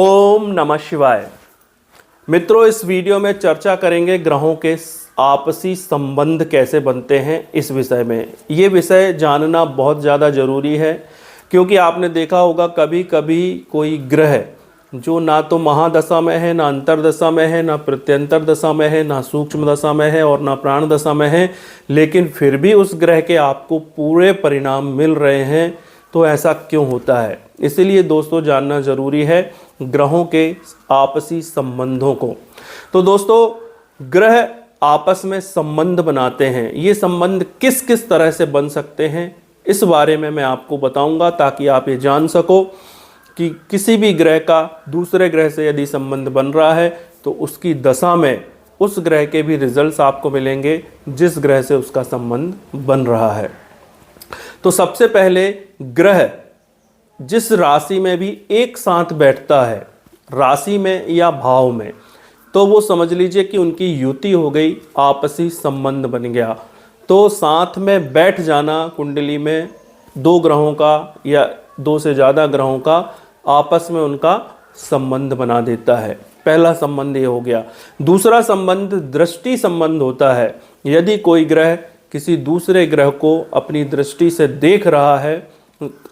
ओम नमः शिवाय। मित्रों, इस वीडियो में चर्चा करेंगे ग्रहों के आपसी संबंध कैसे बनते हैं। इस विषय में ये विषय जानना बहुत ज़्यादा ज़रूरी है, क्योंकि आपने देखा होगा कभी कभी कोई ग्रह जो ना तो महादशा में है, ना अंतरदशा में है, ना प्रत्यंतर दशा में है, ना सूक्ष्म दशा में है और ना प्राण दशा में है, लेकिन फिर भी उस ग्रह के आपको पूरे परिणाम मिल रहे हैं। तो ऐसा क्यों होता है? इसीलिए दोस्तों जानना ज़रूरी है ग्रहों के आपसी संबंधों को। तो दोस्तों, ग्रह आपस में संबंध बनाते हैं। ये संबंध किस किस तरह से बन सकते हैं, इस बारे में मैं आपको बताऊंगा, ताकि आप ये जान सको कि किसी भी ग्रह का दूसरे ग्रह से यदि संबंध बन रहा है तो उसकी दशा में उस ग्रह के भी रिजल्ट्स आपको मिलेंगे जिस ग्रह से उसका संबंध बन रहा है। तो सबसे पहले, ग्रह जिस राशि में भी एक साथ बैठता है, राशि में या भाव में, तो वो समझ लीजिए कि उनकी युति हो गई, आपसी संबंध बन गया। तो साथ में बैठ जाना कुंडली में दो ग्रहों का या दो से ज़्यादा ग्रहों का आपस में उनका संबंध बना देता है। पहला संबंध ये हो गया। दूसरा संबंध दृष्टि संबंध होता है। यदि कोई ग्रह किसी दूसरे ग्रह को अपनी दृष्टि से देख रहा है,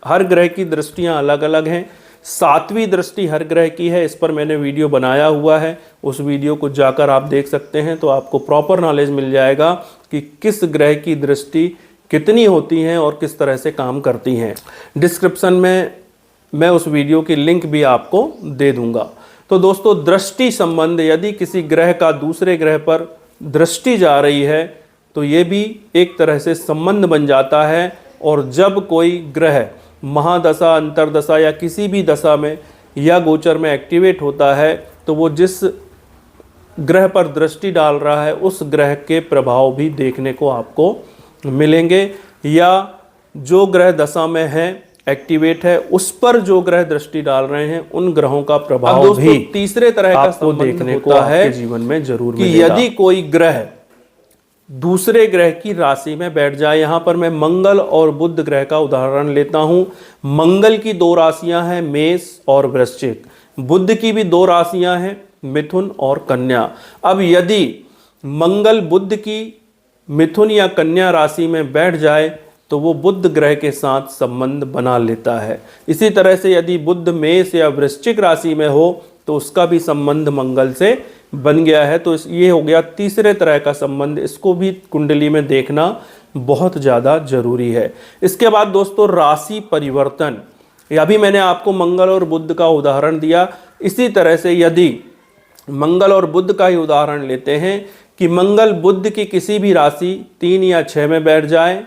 हर ग्रह की दृष्टियां अलग अलग हैं। सातवीं दृष्टि हर ग्रह की है, इस पर मैंने वीडियो बनाया हुआ है, उस वीडियो को जाकर आप देख सकते हैं, तो आपको प्रॉपर नॉलेज मिल जाएगा कि किस ग्रह की दृष्टि कितनी होती हैं और किस तरह से काम करती हैं। डिस्क्रिप्शन में मैं उस वीडियो की लिंक भी आपको दे दूंगा। तो दोस्तों, दृष्टि संबंध, यदि किसी ग्रह का दूसरे ग्रह पर दृष्टि जा रही है तो ये भी एक तरह से संबंध बन जाता है। और जब कोई ग्रह महादशा, अंतरदशा या किसी भी दशा में या गोचर में एक्टिवेट होता है तो वो जिस ग्रह पर दृष्टि डाल रहा है उस ग्रह के प्रभाव भी देखने को आपको मिलेंगे, या जो ग्रह दशा में है, एक्टिवेट है, उस पर जो ग्रह दृष्टि डाल रहे हैं उन ग्रहों का प्रभाव भी तीसरे तरह का आपको देखने को आपके जीवन में जरूर मिलेगा। यदि कोई ग्रह दूसरे ग्रह की राशि में बैठ जाए, यहां पर मैं मंगल और बुध ग्रह का उदाहरण लेता हूं। मंगल की दो राशियां हैं, मेष और वृश्चिक। बुध की भी दो राशियां हैं, मिथुन और कन्या। अब यदि मंगल बुध की मिथुन या कन्या राशि में बैठ जाए तो वो बुध ग्रह के साथ संबंध बना लेता है। इसी तरह से यदि बुध मेष या वृश्चिक राशि में हो तो उसका भी संबंध मंगल से बन गया है। तो ये हो गया तीसरे तरह का संबंध। इसको भी कुंडली में देखना बहुत ज़्यादा जरूरी है। इसके बाद दोस्तों, राशि परिवर्तन। अभी मैंने आपको मंगल और बुध का उदाहरण दिया। इसी तरह से यदि मंगल और बुध का ही उदाहरण लेते हैं कि मंगल बुध की किसी भी राशि 3 या 6 में बैठ जाए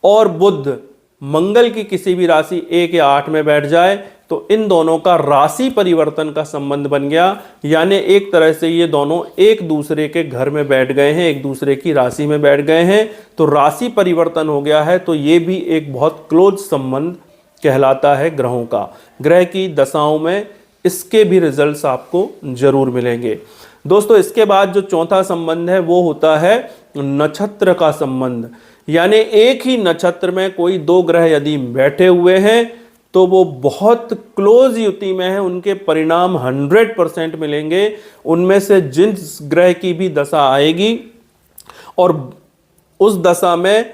और बुध मंगल की किसी भी राशि 1 या 8 में बैठ जाए, तो इन दोनों का राशि परिवर्तन का संबंध बन गया। यानी एक तरह से ये दोनों एक दूसरे के घर में बैठ गए हैं, एक दूसरे की राशि में बैठ गए हैं, तो राशि परिवर्तन हो गया है। तो ये भी एक बहुत क्लोज संबंध कहलाता है ग्रहों का। ग्रह की दशाओं में इसके भी रिजल्ट्स आपको जरूर मिलेंगे। दोस्तों, इसके बाद जो चौथा संबंध है वो होता है नक्षत्र का संबंध। यानी एक ही नक्षत्र में कोई दो ग्रह यदि बैठे हुए हैं तो वो बहुत क्लोज युति में है, उनके परिणाम 100% मिलेंगे। उनमें से जिस ग्रह की भी दशा आएगी और उस दशा में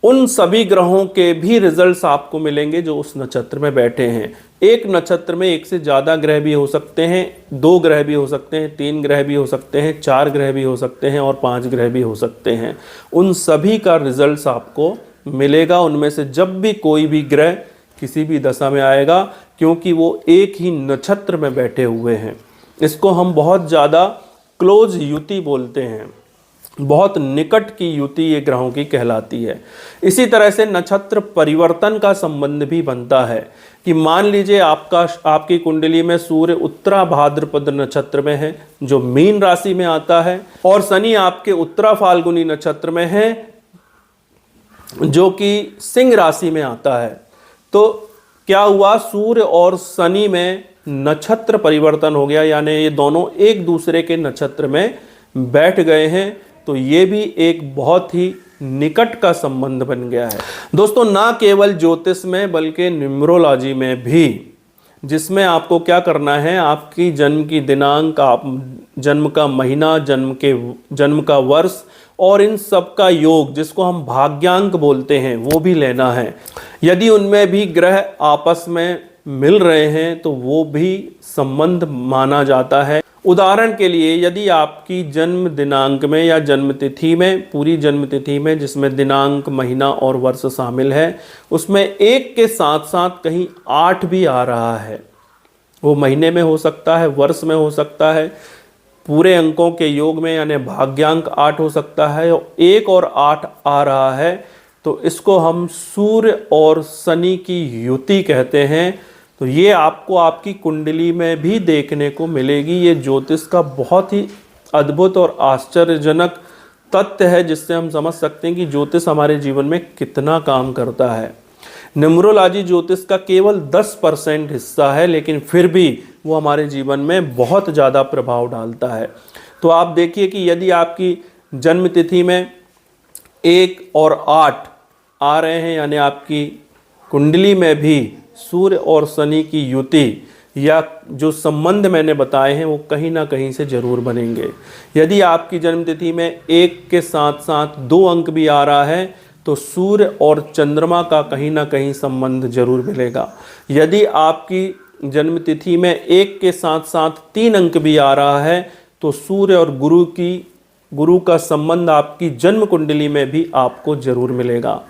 उन सभी ग्रहों के भी रिजल्ट्स आपको मिलेंगे जो उस नक्षत्र में बैठे हैं। एक नक्षत्र में एक से ज़्यादा ग्रह भी हो सकते हैं, 2 ग्रह भी हो सकते हैं, 3 ग्रह भी हो सकते हैं, 4 ग्रह भी हो सकते हैं और 5 ग्रह भी हो सकते हैं। उन सभी का रिजल्ट्स आपको मिलेगा उनमें से जब भी कोई भी ग्रह किसी भी दशा में आएगा, क्योंकि वो एक ही नक्षत्र में बैठे हुए हैं। इसको हम बहुत ज़्यादा क्लोज युति बोलते हैं, बहुत निकट की युति ये ग्रहों की कहलाती है। इसी तरह से नक्षत्र परिवर्तन का संबंध भी बनता है कि मान लीजिए आपकी कुंडली में सूर्य उत्तरा भाद्रपद नक्षत्र में है जो मीन राशि में आता है, और शनि आपके उत्तरा फाल्गुनी नक्षत्र में है जो कि सिंह राशि में आता है। तो क्या हुआ, सूर्य और शनि में नक्षत्र परिवर्तन हो गया, यानी ये दोनों एक दूसरे के नक्षत्र में बैठ गए हैं। तो ये भी एक बहुत ही निकट का संबंध बन गया है। दोस्तों, ना केवल ज्योतिष में बल्कि न्यूमरोलॉजी में भी जिसमें आपको क्या करना है, आपकी जन्म की दिनांक, आप जन्म का महीना, जन्म का वर्ष और इन सब का योग, जिसको हम भाग्यांक बोलते हैं, वो भी लेना है। यदि उनमें भी ग्रह आपस में मिल रहे हैं तो वो भी संबंध माना जाता है। उदाहरण के लिए यदि आपकी जन्म दिनांक में या जन्म तिथि में, पूरी जन्म तिथि में जिसमें दिनांक, महीना और वर्ष शामिल है, उसमें 1 के साथ साथ कहीं 8 भी आ रहा है, वो महीने में हो सकता है, वर्ष में हो सकता है, पूरे अंकों के योग में यानी भाग्यांक 8 हो सकता है, और 1 और 8 आ रहा है, तो इसको हम सूर्य और शनि की युति कहते हैं। तो ये आपको आपकी कुंडली में भी देखने को मिलेगी। ये ज्योतिष का बहुत ही अद्भुत और आश्चर्यजनक तथ्य है, जिससे हम समझ सकते हैं कि ज्योतिष हमारे जीवन में कितना काम करता है। न्यूमरोलॉजी ज्योतिष का केवल 10% हिस्सा है, लेकिन फिर भी वो हमारे जीवन में बहुत ज़्यादा प्रभाव डालता है। तो आप देखिए कि यदि आपकी जन्म तिथि में 1 और 8 आ रहे हैं, यानी आपकी कुंडली में भी सूर्य और शनि की युति या जो संबंध मैंने बताए हैं वो कहीं ना कहीं से जरूर बनेंगे। यदि आपकी जन्मतिथि में 1 के साथ साथ 2 अंक भी आ रहा है तो सूर्य और चंद्रमा का कहीं ना कहीं संबंध जरूर मिलेगा। यदि आपकी जन्मतिथि में 1 के साथ साथ 3 अंक भी आ रहा है तो सूर्य और गुरु का संबंध आपकी जन्म कुंडली में भी आपको जरूर मिलेगा।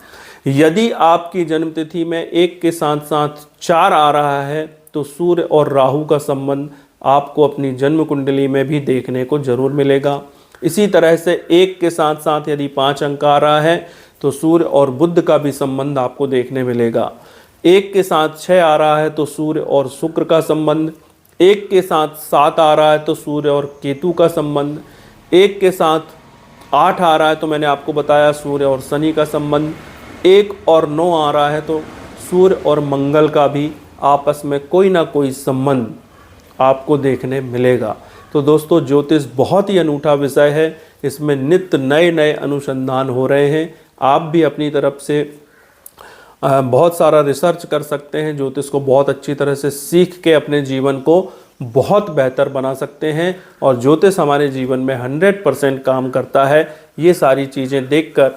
यदि आपकी जन्मतिथि में 1 के साथ साथ 4 आ रहा है तो सूर्य और राहु का संबंध आपको अपनी जन्म कुंडली में भी देखने को जरूर मिलेगा। इसी तरह से 1 के साथ साथ यदि 5 अंक आ रहा है तो सूर्य और बुध का भी संबंध आपको देखने मिलेगा। 1 के साथ 6 आ रहा है तो सूर्य और शुक्र का संबंध। 1 के साथ 7 आ रहा है तो सूर्य और केतु का संबंध। 1 के साथ 8 आ रहा है तो मैंने आपको बताया सूर्य और शनि का संबंध। 1 और 9 आ रहा है तो सूर्य और मंगल का भी आपस में कोई ना कोई संबंध आपको देखने मिलेगा। तो दोस्तों ज्योतिष बहुत ही अनूठा विषय है, इसमें नित्य नए नए अनुसंधान हो रहे हैं। आप भी अपनी तरफ से बहुत सारा रिसर्च कर सकते हैं, ज्योतिष को बहुत अच्छी तरह से सीख के अपने जीवन को बहुत बेहतर बना सकते हैं। और ज्योतिष हमारे जीवन में 100% काम करता है। ये सारी चीज़ें देखकर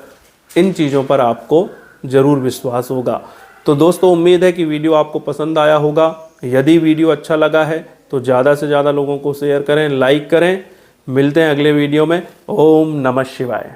इन चीज़ों पर आपको ज़रूर विश्वास होगा। तो दोस्तों उम्मीद है कि वीडियो आपको पसंद आया होगा। यदि वीडियो अच्छा लगा है तो ज़्यादा से ज़्यादा लोगों को शेयर करें, लाइक करें। मिलते हैं अगले वीडियो में। ओम नमः शिवाय।